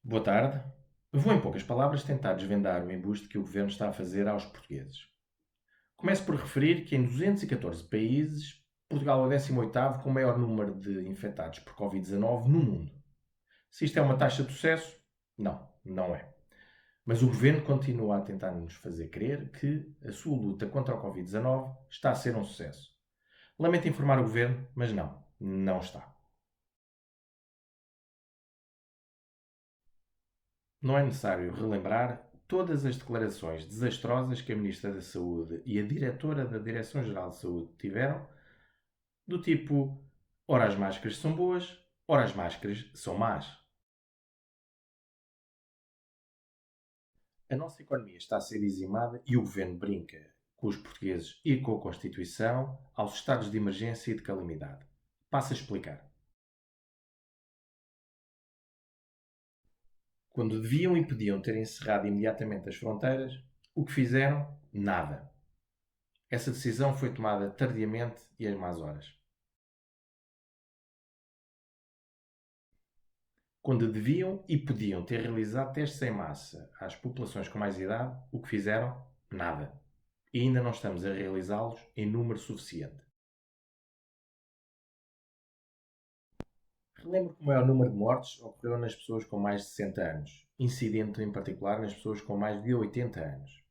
Boa tarde. Vou, em poucas palavras, tentar desvendar o embuste que o governo está a fazer aos portugueses. Começo por referir que em 214 países, Portugal é o 18º com o maior número de infectados por Covid-19 no mundo. Se isto é uma taxa de sucesso, não, não é. Mas o governo continua a tentar nos fazer crer que a sua luta contra o Covid-19 está a ser um sucesso. Lamento informar o governo, mas não, não está. Não é necessário relembrar todas as declarações desastrosas que a Ministra da Saúde e a Diretora da Direção-Geral de Saúde tiveram, do tipo: ora as máscaras são boas, ora as máscaras são más. A nossa economia está a ser dizimada e o governo brinca com os portugueses e com a Constituição aos estados de emergência e de calamidade. Passo a explicar. Quando deviam e podiam ter encerrado imediatamente as fronteiras, o que fizeram? Nada. Essa decisão foi tomada tardiamente e às más horas. Quando deviam e podiam ter realizado testes em massa às populações com mais idade, o que fizeram? Nada. E ainda não estamos a realizá-los em número suficiente. Relembro que o maior número de mortes ocorreu nas pessoas com mais de 60 anos, incidente em particular nas pessoas com mais de 80 anos.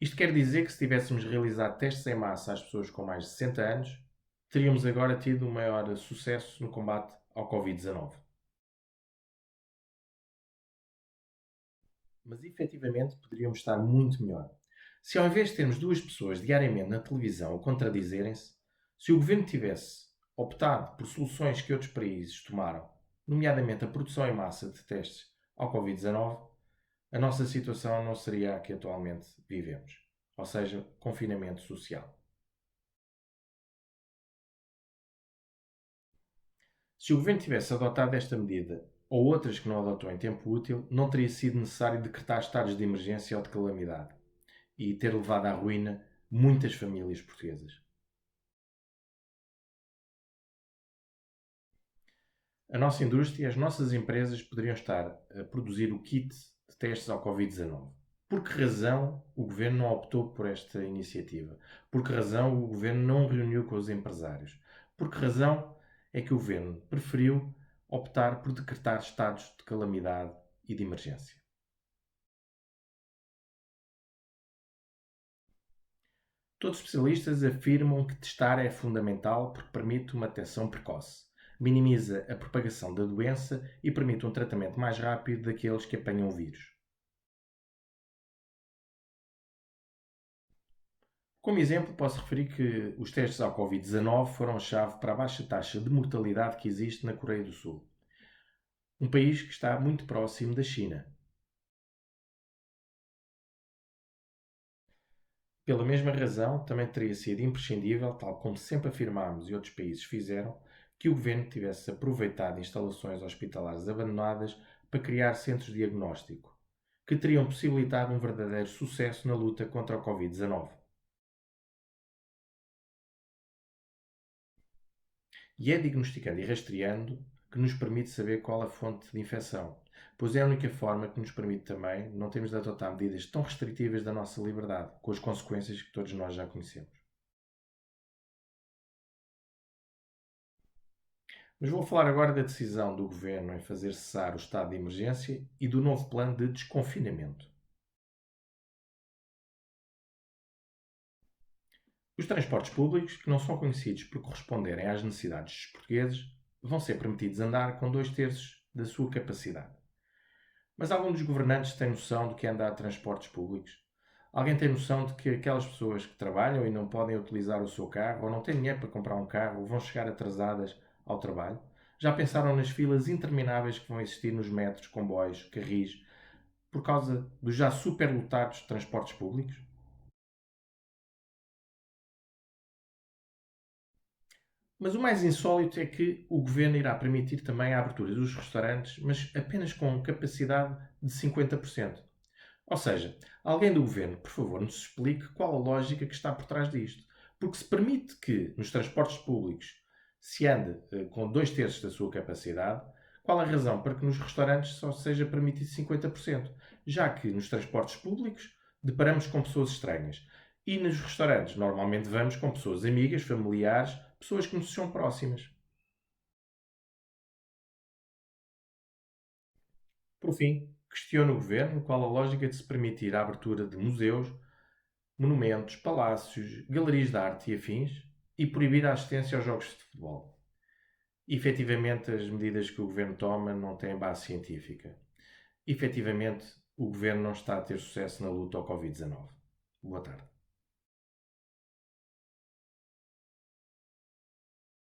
Isto quer dizer que se tivéssemos realizado testes em massa às pessoas com mais de 60 anos, teríamos agora tido um maior sucesso no combate ao Covid-19. Mas efetivamente poderíamos estar muito melhor. Se ao invés de termos duas pessoas diariamente na televisão a contradizerem-se, se o governo tivesse optado por soluções que outros países tomaram, nomeadamente a produção em massa de testes ao Covid-19, a nossa situação não seria a que atualmente vivemos, ou seja, confinamento social. Se o governo tivesse adotado esta medida ou outras que não adotou em tempo útil, não teria sido necessário decretar estados de emergência ou de calamidade e ter levado à ruína muitas famílias portuguesas. A nossa indústria e as nossas empresas poderiam estar a produzir o kit de testes ao Covid-19. Por que razão o governo não optou por esta iniciativa? Por que razão o governo não reuniu com os empresários? Por que razão é que o governo preferiu optar por decretar estados de calamidade e de emergência? Todos os especialistas afirmam que testar é fundamental porque permite uma detecção precoce, minimiza a propagação da doença e permite um tratamento mais rápido daqueles que apanham o vírus. Como exemplo, posso referir que os testes ao Covid-19 foram a chave para a baixa taxa de mortalidade que existe na Coreia do Sul, um país que está muito próximo da China. Pela mesma razão, também teria sido imprescindível, tal como sempre afirmámos e outros países fizeram, que o governo tivesse aproveitado instalações hospitalares abandonadas para criar centros de diagnóstico, que teriam possibilitado um verdadeiro sucesso na luta contra o Covid-19. E é diagnosticando e rastreando que nos permite saber qual a fonte de infecção, pois é a única forma que nos permite também não termos de adotar medidas tão restritivas da nossa liberdade, com as consequências que todos nós já conhecemos. Mas vou falar agora da decisão do governo em fazer cessar o estado de emergência e do novo plano de desconfinamento. Os transportes públicos, que não são conhecidos por corresponderem às necessidades dos portugueses, vão ser permitidos andar com 2/3 da sua capacidade. Mas algum dos governantes tem noção do que é andar de transportes públicos? Alguém tem noção de que aquelas pessoas que trabalham e não podem utilizar o seu carro ou não têm dinheiro para comprar um carro vão chegar atrasadas ao trabalho? Já pensaram nas filas intermináveis que vão existir nos metros, comboios, carris, por causa dos já superlotados transportes públicos? Mas o mais insólito é que o governo irá permitir também a abertura dos restaurantes, mas apenas com capacidade de 50%. Ou seja, alguém do governo, por favor, nos explique qual a lógica que está por trás disto. Porque se permite que nos transportes públicos Se anda com 2 terços da sua capacidade, qual a razão para que nos restaurantes só seja permitido 50%? Já que nos transportes públicos deparamos com pessoas estranhas e nos restaurantes normalmente vamos com pessoas amigas, familiares, pessoas que nos são próximas. Por fim, questiono o governo qual a lógica de se permitir a abertura de museus, monumentos, palácios, galerias de arte e afins e proibir a assistência aos jogos de futebol. Efetivamente, as medidas que o governo toma não têm base científica. Efetivamente, o governo não está a ter sucesso na luta ao Covid-19. Boa tarde.